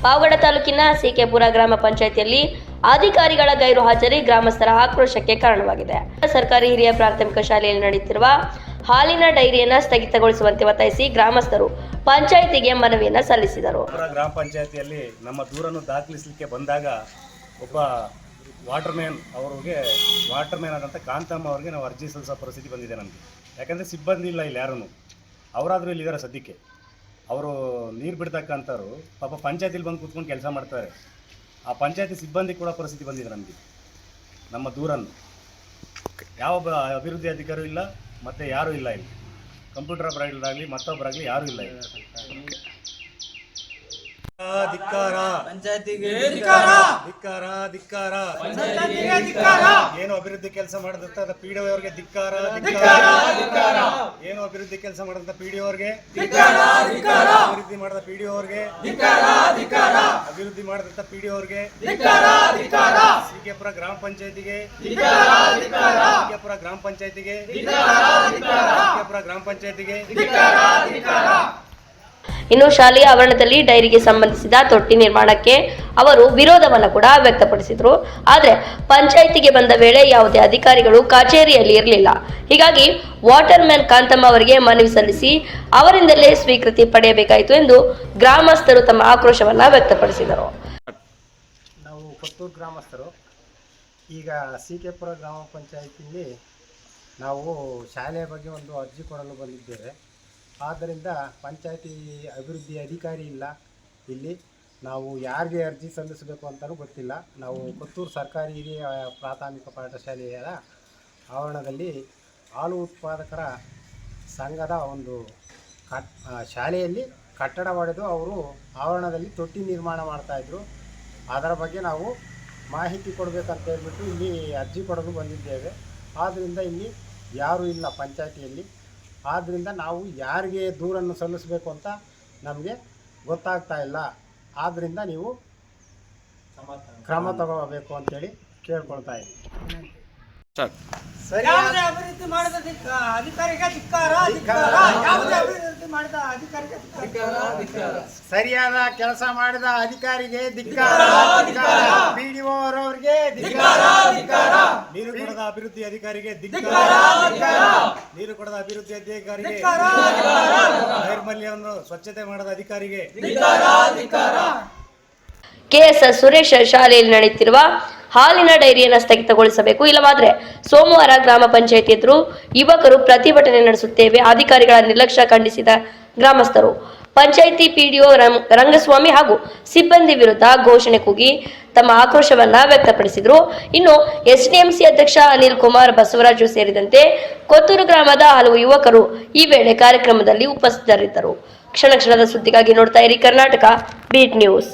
ಪಾವಗಡ ತಾಲೂಕಿನ ಸಿಕೆಪುರ ಗ್ರಾಮ ಪಂಚಾಯಿತಿಯಲ್ಲಿ ಅಧಿಕಾರಿಗಳ ಗೈರು ಹಾಜರಿ ಗ್ರಾಮಸ್ಥರ ಆಕ್ರೋಶಕ್ಕೆ ಕಾರಣವಾಗಿದೆ. ಸರ್ಕಾರಿ ಹಿರಿಯ ಪ್ರಾಥಮಿಕ ಶಾಲೆಯಲ್ಲಿ ನಡೆಯುತ್ತಿರುವ ಹಾಲಿನ ಡೈರಿಯನ್ನು ಸ್ಥಗಿತಗೊಳಿಸುವಂತೆ ಒತ್ತಾಯಿಸಿ ಗ್ರಾಮಸ್ಥರು ಪಂಚಾಯಿತಿಗೆ ಮನವಿಯನ್ನು ಸಲ್ಲಿಸಿದರು. ಗ್ರಾಮ ಪಂಚಾಯಿತಿಯಲ್ಲಿ ನಮ್ಮ ದೂರನ್ನು ದಾಖಲಿಸಲಿಕ್ಕೆ ಬಂದಾಗ ಒಬ್ಬ ವಾಟರ್ ಮ್ಯಾನ್ ಆದಂಥ ಕಾಂತಮ್ಮ ಅವರಿಗೆ ನಾವು ಅರ್ಜಿ ಸಲ್ಲಿಸೋ ಪರಿಸ್ಥಿತಿ ಬಂದಿದೆ ನಮಗೆ. ಯಾಕಂದರೆ ಸಿಬ್ಬಂದಿ ಇಲ್ಲ ಇಲ್ಲಿ ಯಾರೂ. ಅವರಾದರೂ ಇಲ್ಲಿದ್ದಾರೆ ಸದ್ಯಕ್ಕೆ. ಅವರು ನೀರು ಬಿಡ್ತಕ್ಕಂಥವ್ರು ಪಾಪ ಪಂಚಾಯತಿಲಿ ಬಂದು ಕೂತ್ಕೊಂಡು ಕೆಲಸ ಮಾಡ್ತಾರೆ. ಆ ಪಂಚಾಯತಿ ಸಿಬ್ಬಂದಿ ಕೂಡ ಪರಿಸ್ಥಿತಿ ಬಂದಿದೆ ನಮಗೆ. ನಮ್ಮ ದೂರನ್ನು ಯಾವ ಅಭಿವೃದ್ಧಿ ಅಧಿಕಾರಿಯೂ ಇಲ್ಲ, ಮತ್ತು ಯಾರೂ ಇಲ್ಲ ಇಲ್ಲಿ. ಕಂಪ್ಯೂಟರ್ ಆಪರೇಟರ್ ಮತ್ತೊಬ್ಬರಾಗಲಿ ಯಾರೂ ಇಲ್ಲ ಇಲ್ಲಿ. ಧಿಕ್ಕಾರ ಪಂಚಾಯತಿಗೆ, ಧಿಕ್ಕಾರ ಧಿಕ್ಕಾರ ಧಿಕ್ಕಾರ ಪಂಚಾಯತಿಗೆ, ಧಿಕ್ಕಾರ. ಏನು ಅಭಿವೃದ್ಧಿ ಕೆಲಸ ಮಾಡಿದಂತ ಪಿಡಿಒ ಅವರಿಗೆ ಧಿಕ್ಕಾರ ಧಿಕ್ಕಾರ ಧಿಕ್ಕಾರ. ಏನು ಅಭಿವೃದ್ಧಿ ಕೆಲಸ ಮಾಡಿದಂತ ಪಿಡಿಒ ಅವರಿಗೆ ಧಿಕ್ಕಾರ ಧಿಕ್ಕಾರ. ಅಭಿವೃದ್ಧಿ ಮಾಡಿದ ಪಿಡಿಒ ಅವರಿಗೆ ಧಿಕ್ಕಾರ ಧಿಕ್ಕಾರ. ಅಭಿವೃದ್ಧಿ ಮಾಡಿದಂತ ಪಿಡಿಒ ಅವರಿಗೆ ಧಿಕ್ಕಾರ ಧಿಕ್ಕಾರ. ಸಿಕೆಪುರ ಗ್ರಾಮ ಪಂಚಾಯತಿಗೆ ಧಿಕ್ಕಾರ ಧಿಕ್ಕಾರ. ಸಿಕೆಪುರ ಗ್ರಾಮ ಪಂಚಾಯತಿಗೆ ಧಿಕ್ಕಾರ ಧಿಕ್ಕಾರ. ಸಿಕೆಪುರ ಗ್ರಾಮ ಪಂಚಾಯತಿಗೆ ಧಿಕ್ಕಾರ ಧಿಕ್ಕಾರ. ಇನ್ನು ಶಾಲೆಯ ಆವರಣದಲ್ಲಿ ಡೈರಿಗೆ ಸಂಬಂಧಿಸಿದ ತೊಟ್ಟಿ ನಿರ್ಮಾಣಕ್ಕೆ ಅವರು ವಿರೋಧವನ್ನು ಕೂಡ ವ್ಯಕ್ತಪಡಿಸಿದರು. ಆದರೆ ಪಂಚಾಯಿತಿಗೆ ಬಂದ ವೇಳೆ ಯಾವುದೇ ಅಧಿಕಾರಿಗಳು ಕಚೇರಿಯಲ್ಲಿ ಇರಲಿಲ್ಲ. ಹೀಗಾಗಿ ವಾಟರ್ ಮ್ಯಾನ್ ಕಾಂತಮ್ಮ ಅವರಿಗೆ ಮನವಿ ಸಲ್ಲಿಸಿ ಅವರಿಂದಲೇ ಸ್ವೀಕೃತಿ ಪಡೆಯಬೇಕಾಯಿತು ಎಂದು ಗ್ರಾಮಸ್ಥರು ತಮ್ಮ ಆಕ್ರೋಶವನ್ನು ವ್ಯಕ್ತಪಡಿಸಿದರು. ನಾವು ಕೊತ್ತೂರು ಗ್ರಾಮಸ್ಥರು ಈಗ ಸಿಕೆಪುರ ಗ್ರಾಮ ಪಂಚಾಯಿತಿಯಲ್ಲಿ ನಾವು ಶಾಲೆಯ ಬಗ್ಗೆ ಒಂದು ಅರ್ಜಿ ಕೊಡಲು ಬಂದಿದ್ದೇವೆ. ಆದ್ದರಿಂದ ಪಂಚಾಯತಿ ಅಭಿವೃದ್ಧಿ ಅಧಿಕಾರಿ ಇಲ್ಲ ಇಲ್ಲಿ. ನಾವು ಯಾರಿಗೆ ಅರ್ಜಿ ಸಲ್ಲಿಸಬೇಕು ಅಂತಲೂ ಗೊತ್ತಿಲ್ಲ. ನಾವು ಕೊತ್ತೂರು ಸರ್ಕಾರಿ ಹಿರಿಯ ಪ್ರಾಥಮಿಕ ಪಾಠಶಾಲೆಯ ಆವರಣದಲ್ಲಿ ಹಾಲು ಉತ್ಪಾದಕರ ಸಂಘದ ಒಂದು ಶಾಲೆಯಲ್ಲಿ ಕಟ್ಟಡ ಒಡೆದು ಅವರು ಆವರಣದಲ್ಲಿ ತೊಟ್ಟಿ ನಿರ್ಮಾಣ ಮಾಡ್ತಾಯಿದ್ರು. ಅದರ ಬಗ್ಗೆ ನಾವು ಮಾಹಿತಿ ಕೊಡಬೇಕಂತ ಹೇಳ್ಬಿಟ್ಟು ಇಲ್ಲಿ ಅರ್ಜಿ ಕೊಡಲು ಬಂದಿದ್ದೇವೆ. ಆದ್ದರಿಂದ ಇಲ್ಲಿ ಯಾರೂ ಇಲ್ಲ ಪಂಚಾಯತಿಯಲ್ಲಿ. ಆದ್ದರಿಂದ ನಾವು ಯಾರಿಗೆ ದೂರನ್ನು ಸಲ್ಲಿಸಬೇಕು ಅಂತ ನಮಗೆ ಗೊತ್ತಾಗ್ತಾ ಇಲ್ಲ. ಆದ್ದರಿಂದ ನೀವು ಕ್ರಮ ತಗೋಬೇಕು ಅಂತೇಳಿ ಕೇಳ್ಕೊಳ್ತಾ ಇದ್ದೀವಿ. ಯಾವುದೇ ಅಭಿವೃದ್ಧಿ ಮಾಡಿದ ಅಧಿಕಾರಿಗೆ ಧಿಕ್ಕಾರ ಧಿಕ್ಕಾರ. ಯಾವುದೇ ಅಭಿವೃದ್ಧಿ ಮಾಡಿದ ಅಧಿಕಾರಿಗೆ ಧಿಕ್ಕಾರ. ಸರಿಯಾದ ಕೆಲಸ ಮಾಡಿದ ಅಧಿಕಾರಿಗೆ ಧಿಕ್ಕಾರ ಧಿಕ್ಕಾರ. ಪಿಡಿಒ ಅವರಿಗೆ ಧಿಕ್ಕಾರ ಧಿಕ್ಕಾರ. ನೀರು ಕೊಡದ ಅಭಿವೃದ್ಧಿ ಅಧಿಕಾರಿಗೆ ಧಿಕ್ಕಾರ ಧಿಕ್ಕಾರ. ನೀರು ಕೊಡದ ಅಭಿವೃದ್ಧಿ ಅಧಿಕಾರಿಗೆ ನೈರ್ಮಲ್ಯವನ್ನು ಸ್ವಚ್ಛತೆ ಮಾಡದ ಅಧಿಕಾರಿಗೆ ಧಿಕ್ಕಾರ ಧಿಕ್ಕಾರ. ಕೆಎಸ್ ಸುರೇಶ್ ಶಾಲೆಯಲ್ಲಿ ನಡೆಯುತ್ತಿರುವ ಹಾಲಿನ ಡೈರಿಯನ್ನು ಸ್ಥಗಿತಗೊಳಿಸಬೇಕು, ಇಲ್ಲವಾದರೆ ಸೋಮವಾರ ಗ್ರಾಮ ಪಂಚಾಯಿತಿ ಎದುರು ಯುವಕರು ಪ್ರತಿಭಟನೆ ನಡೆಸುತ್ತೇವೆ. ಅಧಿಕಾರಿಗಳ ನಿರ್ಲಕ್ಷ್ಯ ಖಂಡಿಸಿದ ಗ್ರಾಮಸ್ಥರು ಪಂಚಾಯಿತಿ ಪಿಡಿಒ ರಂಗಸ್ವಾಮಿ ಹಾಗೂ ಸಿಬ್ಬಂದಿ ವಿರುದ್ಧ ಘೋಷಣೆ ಕೂಗಿ ತಮ್ಮ ಆಕ್ರೋಶವನ್ನ ವ್ಯಕ್ತಪಡಿಸಿದರು. ಇನ್ನು ಎಸ್ಡಿಎಂಸಿ ಅಧ್ಯಕ್ಷ ಅನಿಲ್ ಕುಮಾರ್, ಬಸವರಾಜು ಸೇರಿದಂತೆ ಕೊತ್ತೂರು ಗ್ರಾಮದ ಹಲವು ಯುವಕರು ಈ ವೇಳೆ ಕಾರ್ಯಕ್ರಮದಲ್ಲಿ ಉಪಸ್ಥಿತರಿದ್ದರು. ಕ್ಷಣ ಕ್ಷಣದ ಸುದ್ದಿಗಾಗಿ ನೋಡ್ತಾ ಇರಿ ಕರ್ನಾಟಕ ಬೀಟ್ ನ್ಯೂಸ್.